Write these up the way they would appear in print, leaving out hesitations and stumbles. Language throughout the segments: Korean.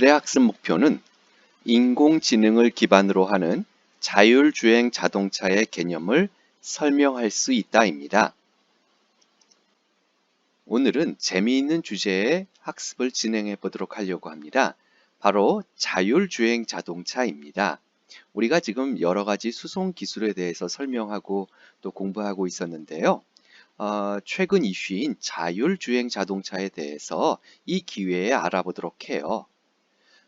오늘의 학습 목표는 인공지능을 기반으로 하는 자율주행 자동차의 개념을 설명할 수 있다입니다. 오늘은 재미있는 주제의 학습을 진행해 보도록 하려고 합니다. 바로 자율주행 자동차입니다. 우리가 지금 여러 가지 수송 기술에 대해서 설명하고 또 공부하고 있었는데요. 최근 이슈인 자율주행 자동차에 대해서 이 기회에 알아보도록 해요.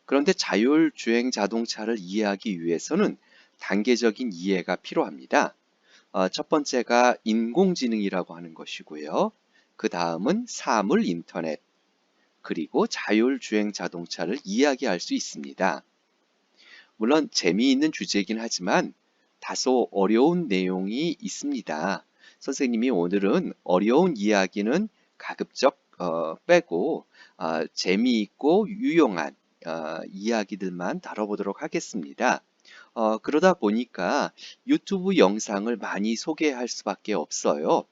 그런데 자율주행 자동차를 이해하기 위해서는 단계적인 이해가 필요합니다. 첫 번째가 인공지능이라고 하는 것이고요. 그 다음은 사물 인터넷, 그리고 자율주행 자동차를 이야기할 수 있습니다. 물론 재미있는 주제이긴 하지만 다소 어려운 내용이 있습니다. 선생님이 오늘은 어려운 이야기는 가급적 빼고 재미있고 유용한 이야기들만 다뤄보도록 하겠습니다. 그러다 보니까 유튜브 영상을 많이 소개할 수밖에 없어요.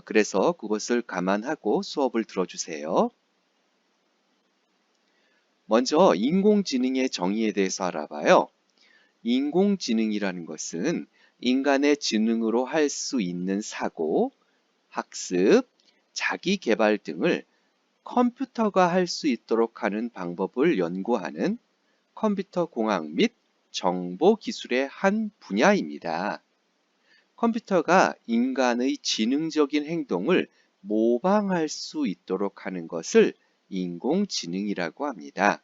그래서 그것을 감안하고 수업을 들어주세요. 먼저 인공지능의 정의에 대해서 알아봐요. 인공지능이라는 것은 인간의 지능으로 할 수 있는 사고, 학습, 자기 개발 등을 컴퓨터가 할 수 있도록 하는 방법을 연구하는 컴퓨터 공학 및 정보 기술의 한 분야입니다. 컴퓨터가 인간의 지능적인 행동을 모방할 수 있도록 하는 것을 인공지능이라고 합니다.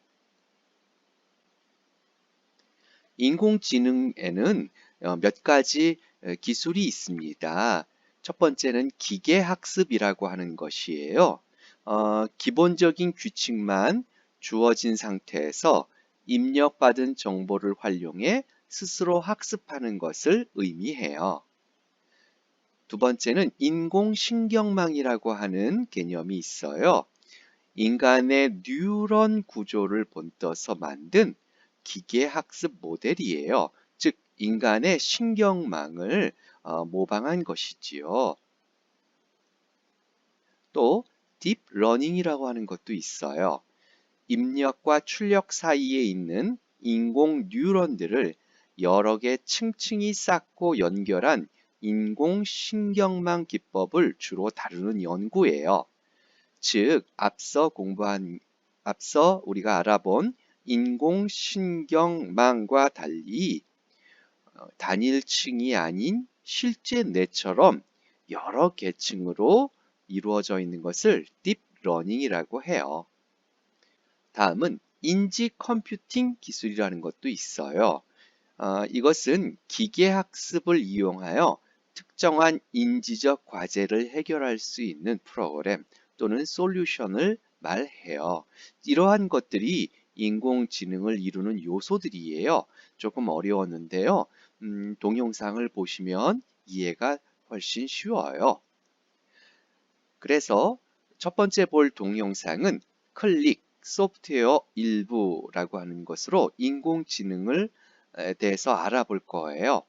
인공지능에는 몇 가지 기술이 있습니다. 첫 번째는 기계학습이라고 하는 것이에요. 기본적인 규칙만 주어진 상태에서 입력받은 정보를 활용해 스스로 학습하는 것을 의미해요. 두 번째는 인공신경망이라고 하는 개념이 있어요. 인간의 뉴런 구조를 본떠서 만든 기계학습 모델이에요. 즉 인간의 신경망을 모방한 것이지요. 또 딥러닝이라고 하는 것도 있어요. 입력과 출력 사이에 있는 인공 뉴런들을 여러 개 층층이 쌓고 연결한 인공신경망 기법을 주로 다루는 연구예요. 즉 앞서 우리가 알아본 인공신경망과 달리 단일층이 아닌 실제 뇌처럼 여러 계층으로 이루어져 있는 것을 딥러닝이라고 해요. 다음은 인지 컴퓨팅 기술이라는 것도 있어요. 이것은 기계학습을 이용하여 특정한 인지적 과제를 해결할 수 있는 프로그램 또는 솔루션을 말해요. 이러한 것들이 인공지능을 이루는 요소들이에요. 조금 어려웠는데요. 동영상을 보시면 이해가 훨씬 쉬워요. 그래서 첫 번째 볼 동영상은 클릭 소프트웨어 일부라고 하는 것으로 인공지능을 대해서 알아볼 거예요.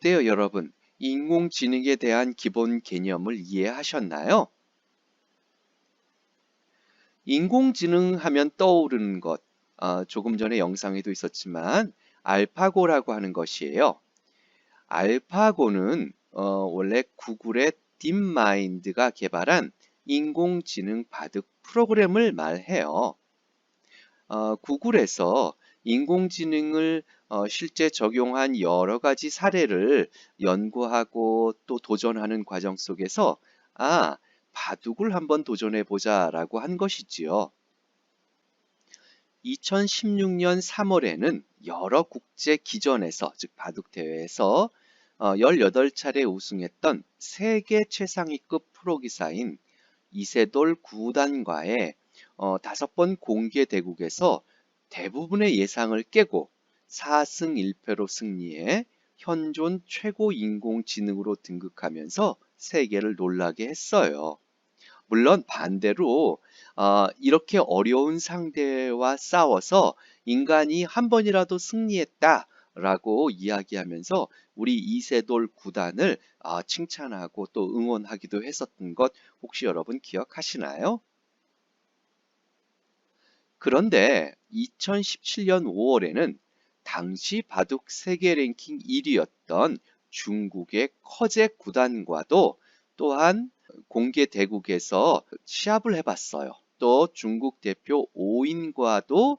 어때요, 여러분? 인공지능에 대한 기본 개념을 이해하셨나요? 인공지능 하면 떠오르는 것, 조금 전에 영상에도 있었지만 알파고라고 하는 것이에요. 알파고는 원래 구글의 딥마인드가 개발한 인공지능 바둑 프로그램을 말해요. 구글에서 인공지능을 실제 적용한 여러 가지 사례를 연구하고 또 도전하는 과정 속에서 바둑을 한번 도전해 보자라고 한 것이지요. 2016년 3월에는 여러 국제 기전에서, 즉 바둑 대회에서 18차례 우승했던 세계 최상위급 프로기사인 이세돌 구단과의 5번 공개 대국에서 대부분의 예상을 깨고 4승 1패로 승리해 현존 최고 인공지능으로 등극하면서 세계를 놀라게 했어요. 물론 반대로 이렇게 어려운 상대와 싸워서 인간이 한 번이라도 승리했다라고 이야기하면서 우리 이세돌 구단을 칭찬하고 또 응원하기도 했었던 것 혹시 여러분 기억하시나요? 그런데 2017년 5월에는 당시 바둑 세계 랭킹 1위였던 중국의 커제 구단과도 또한 공개 대국에서 시합을 해봤어요. 또 중국 대표 오인과도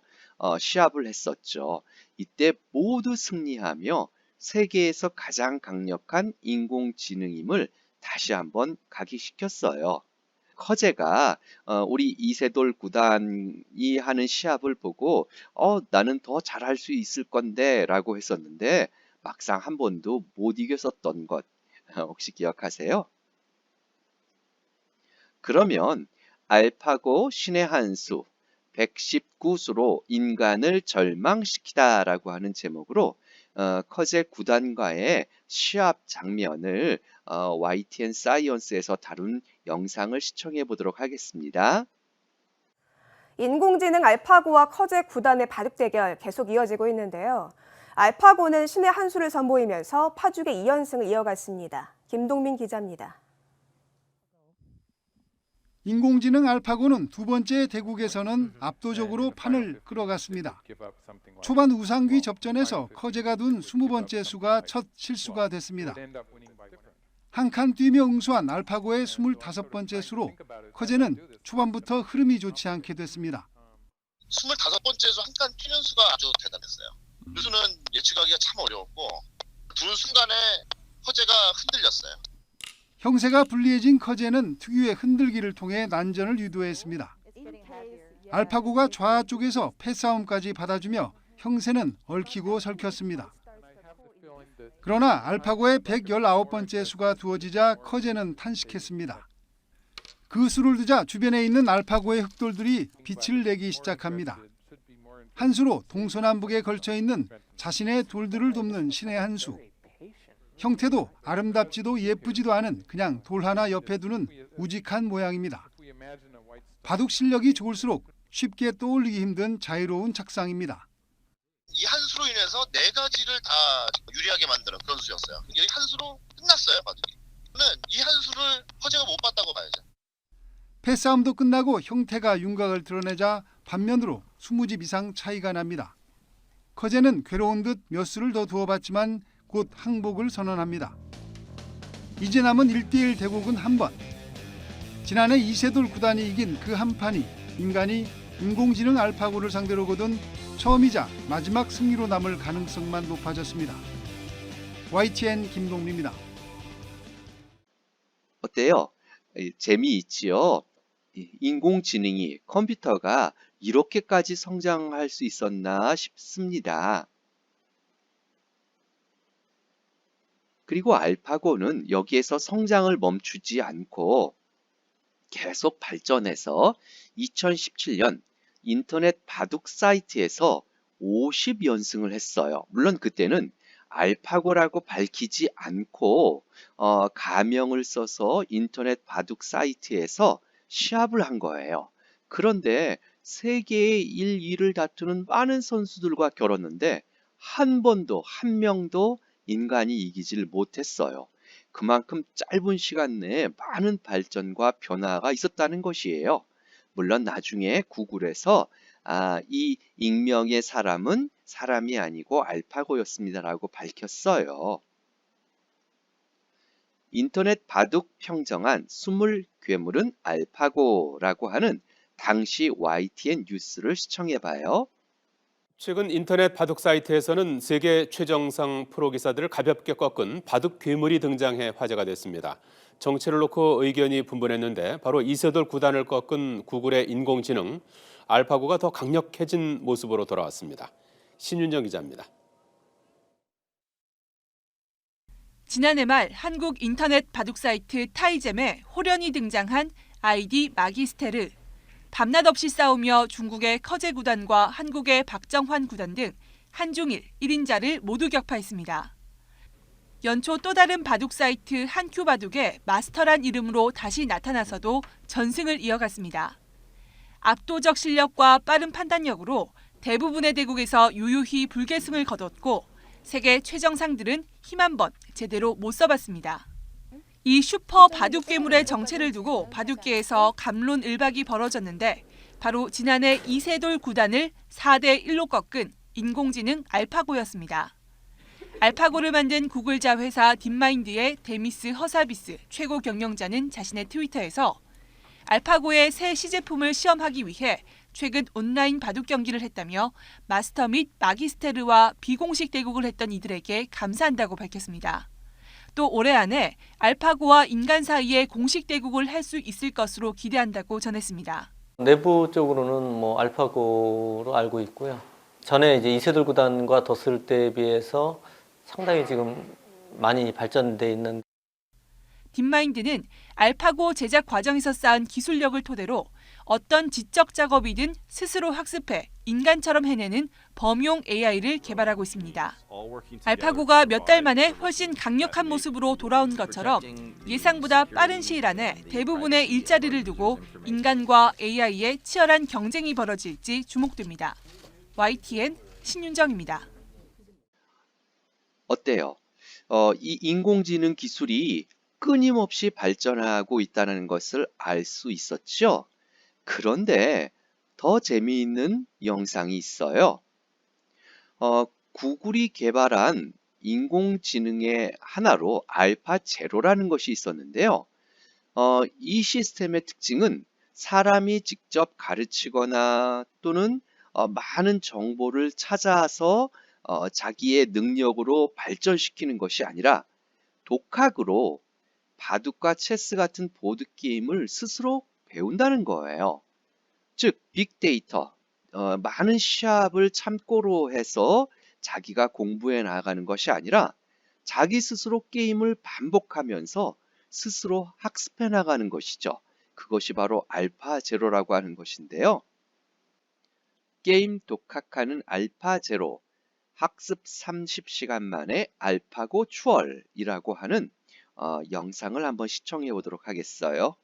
시합을 했었죠. 이때 모두 승리하며 세계에서 가장 강력한 인공지능임을 다시 한번 각인시켰어요. 커제가 우리 이세돌 구단이 하는 시합을 보고 나는 더 잘할 수 있을 건데 라고 했었는데 막상 한 번도 못 이겼었던 것 혹시 기억하세요? 그러면 알파고 신의 한 수, 119수로 인간을 절망시키다 라고 하는 제목으로 커제 구단과의 시합 장면을 YTN 사이언스에서 다룬 영상을 시청해 보도록 하겠습니다. 인공지능 알파고와 커제 구단의 바둑 대결 계속 이어지고 있는데요. 알파고는 신의 한 수를 선보이면서 파죽의 2연승을 이어갔습니다. 김동민 기자입니다. 인공지능 알파고는 두 번째 대국에서는 압도적으로 판을 끌어갔습니다. 초반 우상귀 접전에서 커제가 둔 20번째 수가 첫 실수가 됐습니다. 한 칸 뛰며 응수한 알파고의 25번째 수로 커제는 초반부터 흐름이 좋지 않게 됐습니다. 25번째 수 한 칸 뛰는 수가 아주 대단했어요. 그 수는 예측하기가 참 어려웠고 두 순간에 커제가 흔들렸어요. 형세가 불리해진 커제는 특유의 흔들기를 통해 난전을 유도했습니다. 알파고가 좌 쪽에서 패싸움까지 받아주며 형세는 얽히고 설켰습니다. 그러나 알파고의 119번째 수가 두어지자 커제는 탄식했습니다. 그 수를 두자 주변에 있는 알파고의 흑돌들이 빛을 내기 시작합니다. 한 수로 동서남북에 걸쳐 있는 자신의 돌들을 돕는 신의 한 수. 형태도 아름답지도 예쁘지도 않은 그냥 돌 하나 옆에 두는 우직한 모양입니다. 바둑 실력이 좋을수록 쉽게 떠올리기 힘든 자유로운 착상입니다. 이 한 수로 인해서 네 가지를 다 유리하게 만드는 그런 수였어요. 여기 한 수로 끝났어요, 바둑이. 저는 이 한 수를 커제가 못 봤다고 봐야죠. 패싸움도 끝나고 형태가 윤곽을 드러내자 반면으로 20집 이상 차이가 납니다. 커제는 괴로운 듯 몇 수를 더 두어봤지만 곧 항복을 선언합니다. 이제 남은 1대1 대국은 한 번. 지난해 이세돌 구단이 이긴 그 한 판이 인간이 인공지능 알파고를 상대로 거둔 처음이자 마지막 승리로 남을 가능성만 높아졌습니다. YTN 김동민입니다. 어때요? 재미있지요? 인공지능이 컴퓨터가 이렇게까지 성장할 수 있었나 싶습니다. 그리고 알파고는 여기에서 성장을 멈추지 않고 계속 발전해서 2017년 인터넷 바둑 사이트에서 50연승을 했어요. 물론 그때는 알파고라고 밝히지 않고 가명을 써서 인터넷 바둑 사이트에서 시합을 한 거예요. 그런데 세계의 1, 2를 다투는 많은 선수들과 겨뤘는데 한 번도 한 명도 인간이 이기질 못했어요. 그만큼 짧은 시간 내에 많은 발전과 변화가 있었다는 것이에요. 물론 나중에 구글에서 이 익명의 사람은 사람이 아니고 알파고였습니다라고 밝혔어요. 인터넷 바둑 평정한 20괴물은 알파고라고 하는 당시 YTN 뉴스를 시청해봐요. 최근 인터넷 바둑 사이트에서는 세계 최정상 프로 기사들을 가볍게 꺾은 바둑 괴물이 등장해 화제가 됐습니다. 정체를 놓고 의견이 분분했는데 바로 이세돌 구단을 꺾은 구글의 인공지능 알파고가 더 강력해진 모습으로 돌아왔습니다. 신윤정 기자입니다. 지난해 말 한국 인터넷 바둑 사이트 타이젬에 홀연히 등장한 아이디 마기스테르. 밤낮 없이 싸우며 중국의 커제 구단과 한국의 박정환 구단 등 한중일 1인자를 모두 격파했습니다. 연초 또 다른 바둑 사이트 한큐 바둑에 마스터란 이름으로 다시 나타나서도 전승을 이어갔습니다. 압도적 실력과 빠른 판단력으로 대부분의 대국에서 유유히 불계승을 거뒀고 세계 최정상들은 힘 한 번 제대로 못 써봤습니다. 이 슈퍼 바둑 괴물의 정체를 두고 바둑계에서 갑론을박이 벌어졌는데 바로 지난해 이세돌 구단을 4대1로 꺾은 인공지능 알파고였습니다. 알파고를 만든 구글자 회사 딥마인드의 데미스 허사비스 최고 경영자는 자신의 트위터에서 알파고의 새 시제품을 시험하기 위해 최근 온라인 바둑 경기를 했다며 마스터 및 마기스테르와 비공식 대국을 했던 이들에게 감사한다고 밝혔습니다. 또 올해 안에 알파고와 인간 사이에 공식 대국을 할 수 있을 것으로 기대한다고 전했습니다. 내부적으로는 알파고로 알고 있고요. 전에 이제 이세돌 구단과 뒀을 때에 비해서 상당히 지금 많이 발전돼 있는. 딥마인드는 알파고 제작 과정에서 쌓은 기술력을 토대로 어떤 지적 작업이든 스스로 학습해 인간처럼 해내는 범용 AI를 개발하고 있습니다. 알파고가 몇 달 만에 훨씬 강력한 모습으로 돌아온 것처럼 예상보다 빠른 시일 안에 대부분의 일자리를 두고 인간과 AI의 치열한 경쟁이 벌어질지 주목됩니다. YTN 신윤정입니다. 어때요? 이 인공지능 기술이 끊임없이 발전하고 있다는 것을 알 수 있었죠? 그런데 더 재미있는 영상이 있어요. 구글이 개발한 인공지능의 하나로 알파 제로라는 것이 있었는데요. 이 시스템의 특징은 사람이 직접 가르치거나 또는 많은 정보를 찾아서 자기의 능력으로 발전시키는 것이 아니라 독학으로 바둑과 체스 같은 보드게임을 스스로 배운다는 거예요. 즉 빅데이터, 많은 시합을 참고로 해서 자기가 공부해 나가는 것이 아니라 자기 스스로 게임을 반복하면서 스스로 학습해 나가는 것이죠. 그것이 바로 알파 제로라고 하는 것인데요. 게임 독학하는 알파 제로, 학습 30시간 만에 알파고 추월이라고 하는 영상을 한번 시청해 보도록 하겠어요.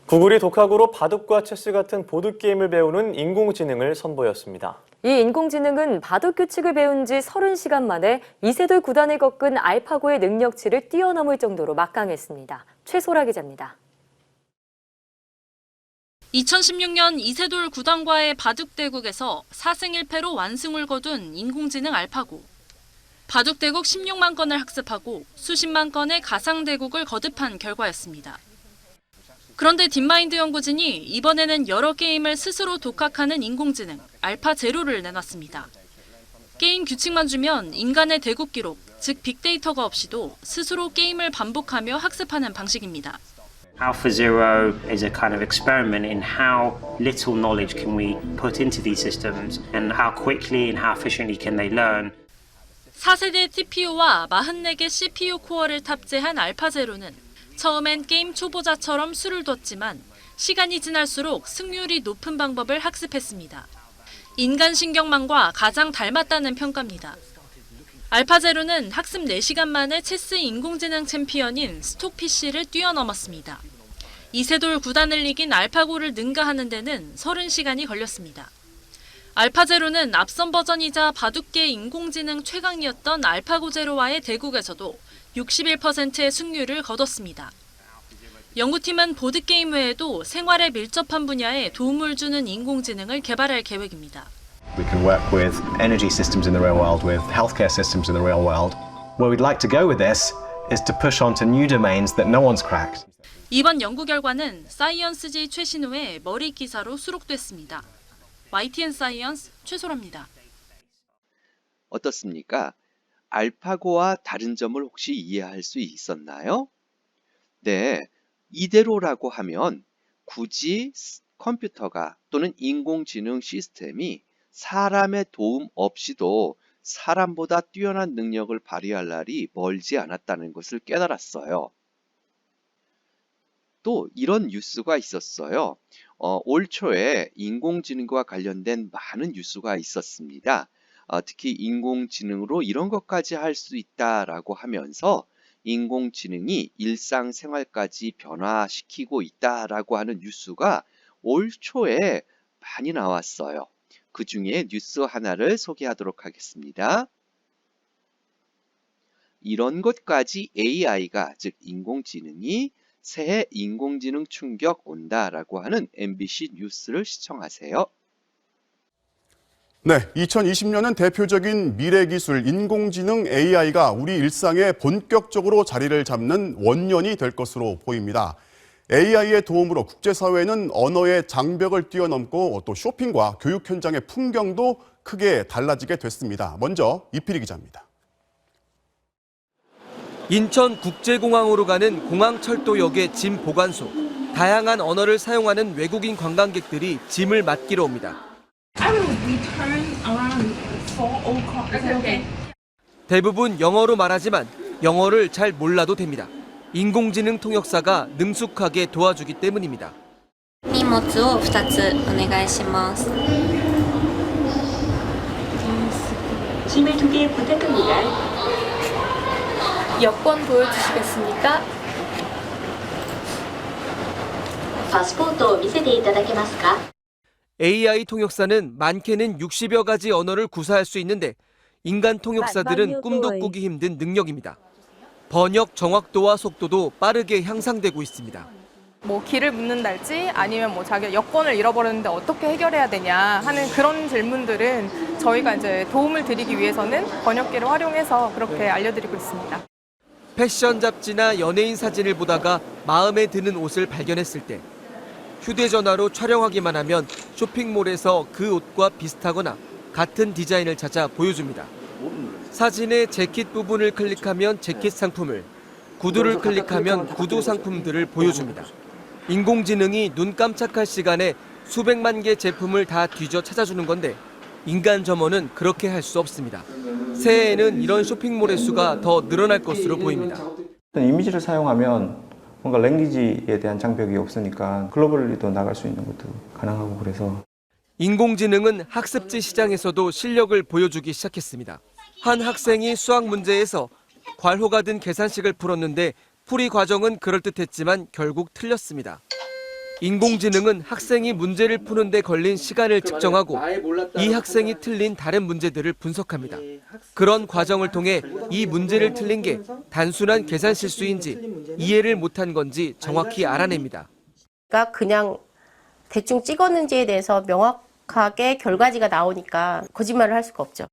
구글이 독학으로 바둑과 체스 같은 보드게임을 배우는 인공지능을 선보였습니다. 이 인공지능은 바둑 규칙을 배운 지 30시간 만에 이세돌 구단을 꺾은 알파고의 능력치를 뛰어넘을 정도로 막강했습니다. 최소라 기자입니다. 2016년 이세돌 구단과의 바둑 대국에서 4승 1패로 완승을 거둔 인공지능 알파고. 바둑 대국 16만 건을 학습하고 수십만 건의 가상 대국을 거듭한 결과였습니다. 그런데 딥마인드 연구진이 이번에는 여러 게임을 스스로 독학하는 인공지능 알파 제로를 내놨습니다. 게임 규칙만 주면 인간의 대국 기록, 즉 빅데이터가 없이도 스스로 게임을 반복하며 학습하는 방식입니다. AlphaZero is a kind of experiment in how little knowledge can we put into these systems and how quickly and how efficiently can they learn. 4세대 TPU와 44개 CPU 코어를 탑재한 알파제로는 처음엔 게임 초보자처럼 수를 뒀지만 시간이 지날수록 승률이 높은 방법을 학습했습니다. 인간 신경망과 가장 닮았다는 평가입니다. 알파제로는 학습 4시간 만에 체스 인공지능 챔피언인 스톡PC를 뛰어넘었습니다. 이세돌 구단을 이긴 알파고를 능가하는 데는 30시간이 걸렸습니다. 알파제로는 앞선 버전이자 바둑계 인공지능 최강이었던 알파고 제로와의 대국에서도 61%의 승률을 거뒀습니다. 연구팀은 보드게임 외에도 생활에 밀접한 분야에 도움을 주는 인공지능을 개발할 계획입니다. We can work with energy systems in the real world, with healthcare systems in the real world. Where we'd like to go with this is to push on to new domains that no one's cracked. 이번 연구 결과는 사이언스지 최신호의 머리 기사로 수록됐습니다. YTN 사이언스 최소라입니다. 어떻습니까? 알파고와 다른 점을 혹시 이해할 수 있었나요? 네, 이대로라고 하면 굳이 컴퓨터가 또는 인공지능 시스템이 사람의 도움 없이도 사람보다 뛰어난 능력을 발휘할 날이 멀지 않았다는 것을 깨달았어요. 또 이런 뉴스가 있었어요. 올 초에 인공지능과 관련된 많은 뉴스가 있었습니다. 특히 인공지능으로 이런 것까지 할 수 있다라고 하면서 인공지능이 일상생활까지 변화시키고 있다라고 하는 뉴스가 올 초에 많이 나왔어요. 그 중에 뉴스 하나를 소개하도록 하겠습니다. 이런 것까지 AI가, 즉 인공지능이 새해 인공지능 충격 온다라고 하는 MBC 뉴스를 시청하세요. 네, 2020년은 대표적인 미래기술 인공지능 AI가 우리 일상에 본격적으로 자리를 잡는 원년이 될 것으로 보입니다. AI의 도움으로 국제사회는 언어의 장벽을 뛰어넘고 또 쇼핑과 교육 현장의 풍경도 크게 달라지게 됐습니다. 먼저 이필희 기자입니다. 인천국제공항으로 가는 공항철도역의 짐 보관소. 다양한 언어를 사용하는 외국인 관광객들이 짐을 맡기러 옵니다. 대부분 영어로 말하지만 영어를 잘 몰라도 됩니다. 인공지능 통역사가 능숙하게 도와주기 때문입니다. 荷物を2つお願いします。 짐을 2개 부탁합니다. 여권 보여주시겠습니까? 파스포르트 見せていただけますか? AI 통역사는 많게는 60여 가지 언어를 구사할 수 있는데 인간 통역사들은 꿈도 꾸기 힘든 능력입니다. 번역 정확도와 속도도 빠르게 향상되고 있습니다. 뭐 길을 묻는달지 아니면 뭐 자기 여권을 잃어버렸는데 어떻게 해결해야 되냐 하는 그런 질문들은 저희가 이제 도움을 드리기 위해서는 번역기를 활용해서 그렇게 알려드리고 있습니다. 패션 잡지나 연예인 사진을 보다가 마음에 드는 옷을 발견했을 때 휴대전화로 촬영하기만 하면 쇼핑몰에서 그 옷과 비슷하거나 같은 디자인을 찾아 보여줍니다. 사진의 재킷 부분을 클릭하면 재킷 상품을, 구두를 클릭하면 구두 상품들을 보여줍니다. 인공지능이 눈 깜짝할 시간에 수백만 개 제품을 다 뒤져 찾아주는 건데 인간 점원은 그렇게 할 수 없습니다. 새해에는 이런 쇼핑몰의 수가 더 늘어날 것으로 보입니다. 이미지를 사용하면 뭔가 랭귀지에 대한 장벽이 없으니까 글로벌리도 나갈 수 있는 것도 가능하고 그래서 인공지능은 학습지 시장에서도 실력을 보여주기 시작했습니다. 한 학생이 수학 문제에서 괄호가 든 계산식을 풀었는데 풀이 과정은 그럴듯했지만 결국 틀렸습니다. 인공지능은 학생이 문제를 푸는데 걸린 시간을 측정하고 이 학생이 틀린 다른 문제들을 분석합니다. 그런 과정을 통해 이 문제를 틀린 게 단순한 계산 실수인지 이해를 못한 건지 정확히 알아냅니다. 그냥 대충 찍었는지에 대해서 명확하게 결과지가 나오니까 거짓말을 할 수가 없죠.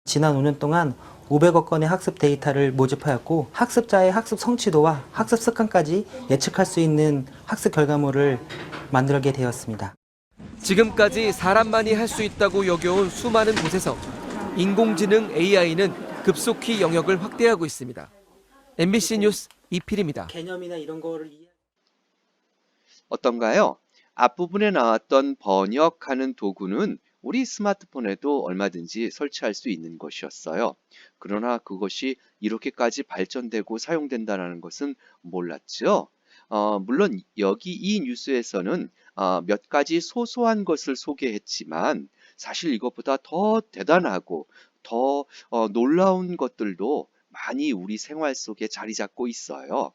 지난 5년 동안 500억 건의 학습 데이터를 모집하였고 학습자의 학습 성취도와 학습 습관까지 예측할 수 있는 학습 결과물을 만들게 되었습니다. 지금까지 사람만이 할 수 있다고 여겨온 수많은 곳에서 인공지능 AI는 급속히 영역을 확대하고 있습니다. MBC 뉴스 이필입니다. 개념이나 이런 거를 어떤가요? 앞부분에 나왔던 번역하는 도구는 우리 스마트폰에도 얼마든지 설치할 수 있는 것이었어요. 그러나 그것이 이렇게까지 발전되고 사용된다는 것은 몰랐죠. 물론 여기 이 뉴스에서는 몇 가지 소소한 것을 소개했지만 사실 이것보다 더 대단하고 더 놀라운 것들도 많이 우리 생활 속에 자리 잡고 있어요.